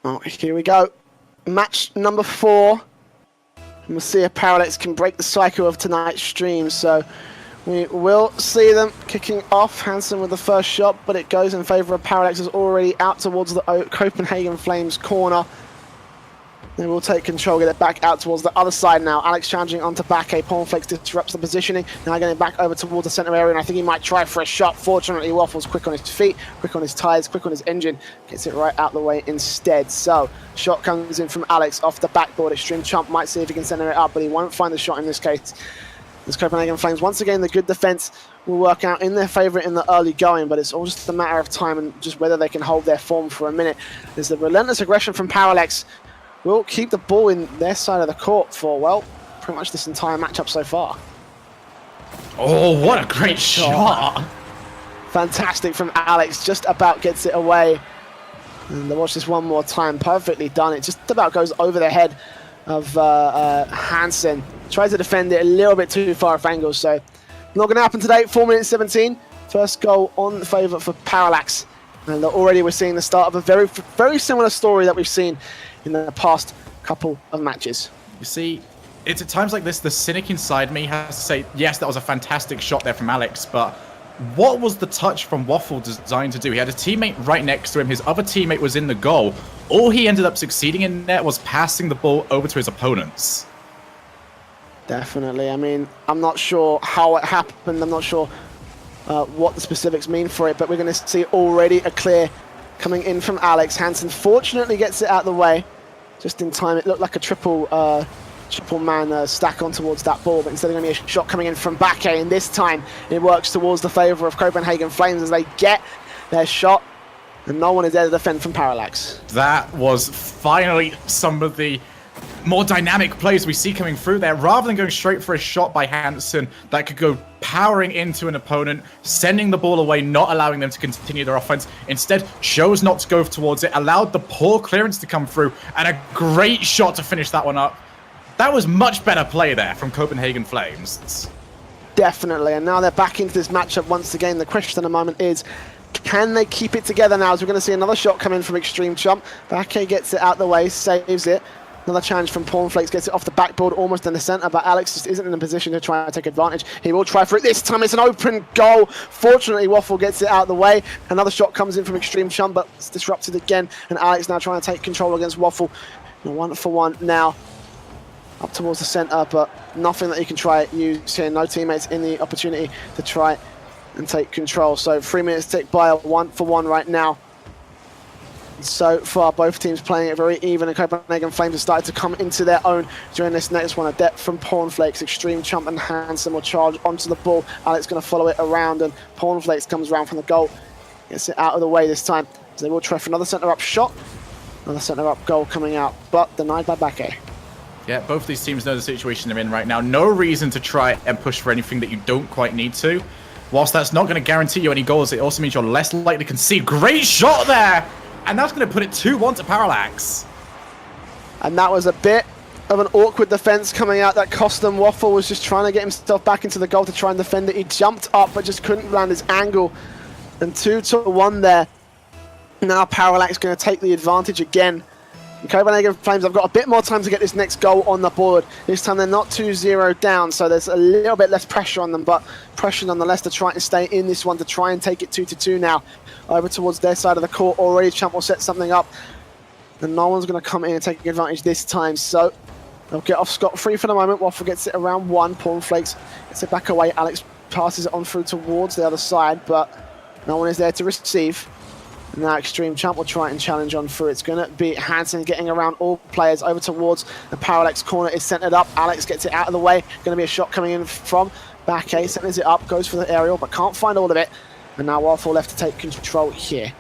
Oh, here we go. Match number 4. And we'll see if ParallaX can break the cycle of tonight's stream. So we will see them kicking off. Hansen with the first shot, but it goes in favour of ParallaX. Is already out towards the Copenhagen Flames corner. They will take control, get it back out towards the other side now. Alex challenging onto Bakke. Pornflakes disrupts the positioning. Now getting back over towards the centre area, and I think he might try for a shot. Fortunately, Waffle's quick on his feet, quick on his tyres, quick on his engine. Gets it right out the way instead. So, shot comes in from Alex off the backboard. Extreme Chump might see if he can center it up, but he won't find the shot in this case. This Copenhagen Flames, once again, the good defence will work out in their favour in the early going, but it's all just a matter of time and just whether they can hold their form for a minute. There's the relentless aggression from ParallaX. Will keep the ball in their side of the court for, well, pretty much this entire matchup so far. Oh, what a great shot. Fantastic from Alex, just about gets it away. And watch this one more time, perfectly done. It just about goes over the head of Hansen. Tries to defend it a little bit too far off angle, so not going to happen today. 4 minutes 17, first goal on favour for ParallaX. And already we're seeing the start of a very, very similar story that we've seen in the past couple of matches. You see, it's at times like this, the cynic inside me has to say, yes, that was a fantastic shot there from Alex, but what was the touch from Waffle designed to do? He had a teammate right next to him. His other teammate was in the goal. All he ended up succeeding in there was passing the ball over to his opponents. Definitely. I mean, I'm not sure how it happened. I'm not sure what the specifics mean for it, but we're going to see already a clear coming in from Alex. Hansen fortunately gets it out of the way just in time. It looked like a triple man stack on towards that ball, but instead of going to be a shot coming in from Bakke, and this time it works towards the favour of Copenhagen Flames as they get their shot, and no one is there to defend from ParallaX. That was finally some of the more dynamic plays we see coming through there. Rather than going straight for a shot by Hansen that could go powering into an opponent, sending the ball away, not allowing them to continue their offense, instead chose not to go towards it, allowed the poor clearance to come through, and a great shot to finish that one up. That was much better play there from Copenhagen Flames. Definitely, and now they're back into this matchup once again. The question at the moment is, can they keep it together now? As we're going to see another shot come in from Extreme Chump. Bakke gets it out the way, saves it. Another challenge from Pornflakes, gets it off the backboard, almost in the centre, but Alex just isn't in a position to try and take advantage. He will try for it this time. It's an open goal. Fortunately, Waffle gets it out of the way. Another shot comes in from Extreme Chump, but it's disrupted again, and Alex now trying to take control against Waffle. 1-for-1 now, up towards the centre, but nothing that he can try use here. No teammates in the opportunity to try and take control. So 3 minutes tick by, a 1-for-1 right now. So far, both teams playing it very even, and Copenhagen Flames have started to come into their own during this next one. A depth from Pornflakes, Extreme Chump and Hansen will charge onto the ball. Alex going to follow it around, and Pornflakes comes around from the goal. Gets it out of the way this time. So they will try for another centre-up shot. Another centre-up goal coming out, but denied by Bakke. Yeah, both these teams know the situation they're in right now. No reason to try and push for anything that you don't quite need to. Whilst that's not going to guarantee you any goals, it also means you're less likely to concede. Great shot there! And that's going to put it 2-1 to ParallaX. And that was a bit of an awkward defence coming out that cost them. Waffle was just trying to get himself back into the goal to try and defend it. He jumped up but just couldn't land his angle. And 2-1 there. Now ParallaX going to take the advantage again. And Copenhagen Flames have got a bit more time to get this next goal on the board. This time they're not 2-0 down, so there's a little bit less pressure on them, but pressure nonetheless to try and stay in this one, to try and take it 2-2 now. Over towards their side of the court already. Champ will set something up, and no one's going to come in and take advantage this time, so they'll get off scot-free for the moment. Waffle gets it around 1. Pornflakes gets it back away. Alex passes it on through towards the other side, but no one is there to receive. Now Extreme Champ will try and challenge on through. It's going to be Hansen getting around all players over towards the ParallaX corner. Is centered up. Alex gets it out of the way. Going to be a shot coming in from Bakke. Centers it up, goes for the aerial, but can't find all of it. And now Waffle left to take control here.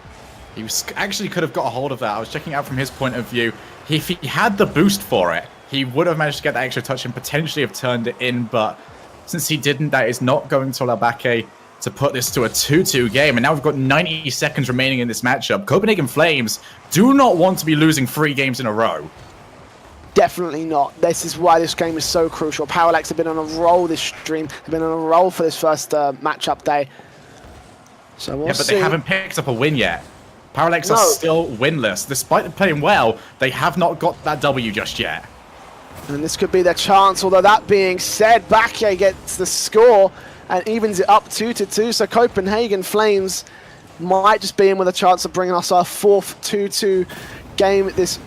He actually could have got a hold of that. I was checking out from his point of view. If he had the boost for it, he would have managed to get that extra touch and potentially have turned it in. But since he didn't, that is not going to allow Bakke to put this to a 2-2 game. And now we've got 90 seconds remaining in this matchup. Copenhagen Flames do not want to be losing 3 games in a row. Definitely not. This is why this game is so crucial. ParallaX have been on a roll this stream. They've been on a roll for this first matchup day. So we'll see. They haven't picked up a win yet. ParallaX No. are still winless. Despite playing well, they have not got that W just yet. And this could be their chance, although that being said, Bakke gets the score and evens it up 2-2. So Copenhagen Flames might just be in with a chance of bringing us our 4th 2-2 game this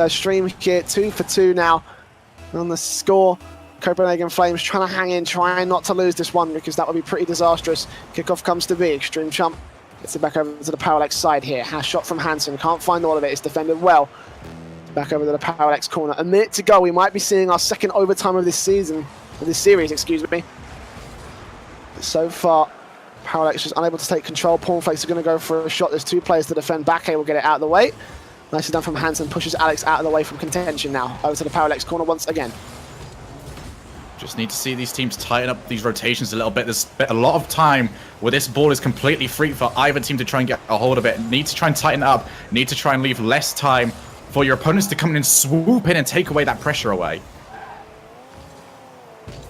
stream here. 2-2 now on the score. Copenhagen Flames trying to hang in, trying not to lose this one, because that would be pretty disastrous. Kickoff comes to be. Extreme Chump gets it back over to the ParallaX side here. Has shot from Hansen, can't find all of it. It's defended well. Back over to the ParallaX corner. A minute to go. We might be seeing our second overtime of this season, of this series, excuse me. So far, ParallaX is unable to take control. Pornflakes are going to go for a shot. There's 2 players to defend. Bakke will get it out of the way. Nicely done from Hansen. Pushes Alex out of the way from contention now. Over to the ParallaX corner once again. Just need to see these teams tighten up these rotations a little bit. There's a lot of time where this ball is completely free for either team to try and get a hold of it. Need to try and tighten up. Need to try and leave less time for your opponents to come in and swoop in and take away that pressure away.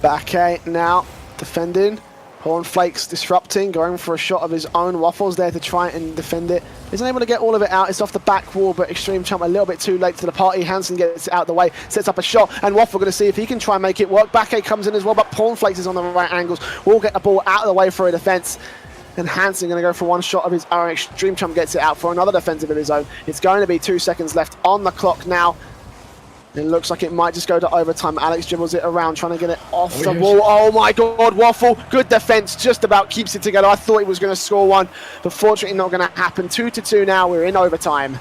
Bakke now defending. Pornflakes disrupting, going for a shot of his own. Waffles there to try and defend it. Isn't able to get all of it out. It's off the back wall, but Extreme Chump a little bit too late to the party. Hansen gets it out of the way, sets up a shot, and Waffle going to see if he can try and make it work. Bakke comes in as well, but Pornflakes is on the right angles. We'll get the ball out of the way for a defense. And Hansen going to go for one shot of his own. Extreme Chump gets it out for another defensive of his own. It's going to be 2 seconds left on the clock now. It looks like it might just go to overtime. Alex dribbles it around, trying to get it off the wall. Oh my god, Waffle. Good defense, just about keeps it together. I thought he was going to score one, but fortunately not going to happen. 2-2 now, we're in overtime.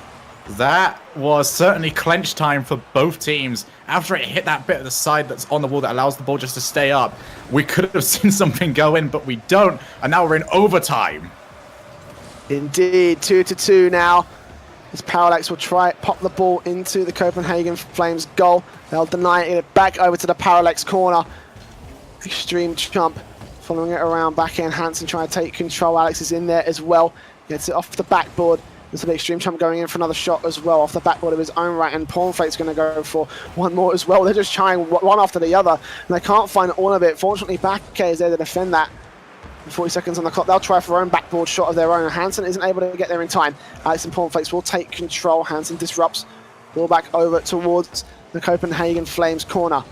That was certainly clench time for both teams. After it hit that bit of the side that's on the wall that allows the ball just to stay up, we could have seen something go in, but we don't. And now we're in overtime. Indeed, 2-2 now. As ParallaX will try pop the ball into the Copenhagen Flames goal. They'll deny it back over to the ParallaX corner. Extreme Chump following it around. Bakke and Hansen trying to take control. Alex is in there as well. Gets it off the backboard. There's a bit Extreme Chump going in for another shot as well off the backboard of his own right, and Pornflake's going to go for one more as well. They're just trying one after the other, and they can't find all of it. Fortunately, Bakke is there to defend that. 40 seconds on the clock. They'll try for their own backboard shot of their own. Hansen isn't able to get there in time. Alex and Pornflakes will take control. Hansen disrupts. Ball back over towards the Copenhagen Flames corner.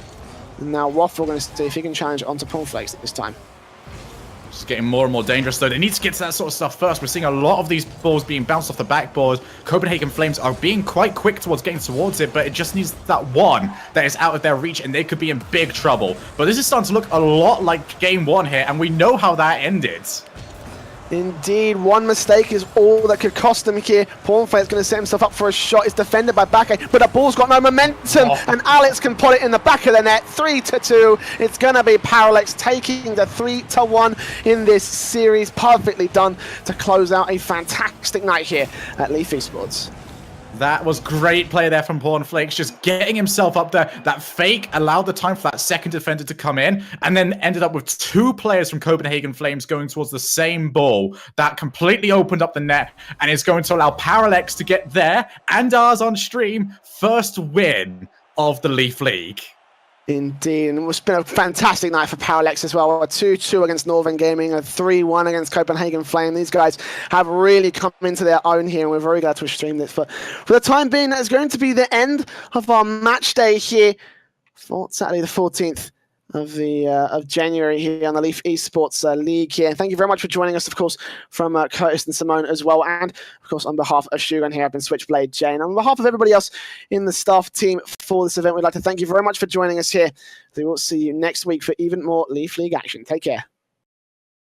And now Waffle going to see if he can challenge onto Pornflakes at this time. It's getting more and more dangerous, though. They need to get to that sort of stuff first. We're seeing a lot of these balls being bounced off the backboard. Copenhagen Flames are being quite quick towards getting towards it, but it just needs that one that is out of their reach, and they could be in big trouble. But this is starting to look a lot like Game 1 here, and we know how that ended. Indeed, one mistake is all that could cost him here. Pornflake's going to set himself up for a shot. It's defended by Bakke, but the ball's got no momentum, and Alex can put it in the back of the net. 3-2. It's going to be ParallaX taking the 3-1 in this series. Perfectly done to close out a fantastic night here at Leaf eSports. That was great play there from Pornflakes, just getting himself up there. That fake allowed the time for that second defender to come in, and then ended up with 2 players from Copenhagen Flames going towards the same ball. That completely opened up the net, and is going to allow ParallaX to get their, and ours on stream, first win of the Leaf League. Indeed, and it's been a fantastic night for ParallaX as well. A 2-2 against Northern Gaming, a 3-1 against Copenhagen Flame. These guys have really come into their own here, and we're very glad to stream this. But for the time being, that is going to be the end of our match day here for Saturday the 14th of January here on the Leaf Esports League here. And thank you very much for joining us, of course, from Curtis and Simone as well. And, of course, on behalf of Shugan here, I've been Switchblade Jane. On behalf of everybody else in the staff team for this event, we'd like to thank you very much for joining us here. We will see you next week for even more Leaf League action. Take care.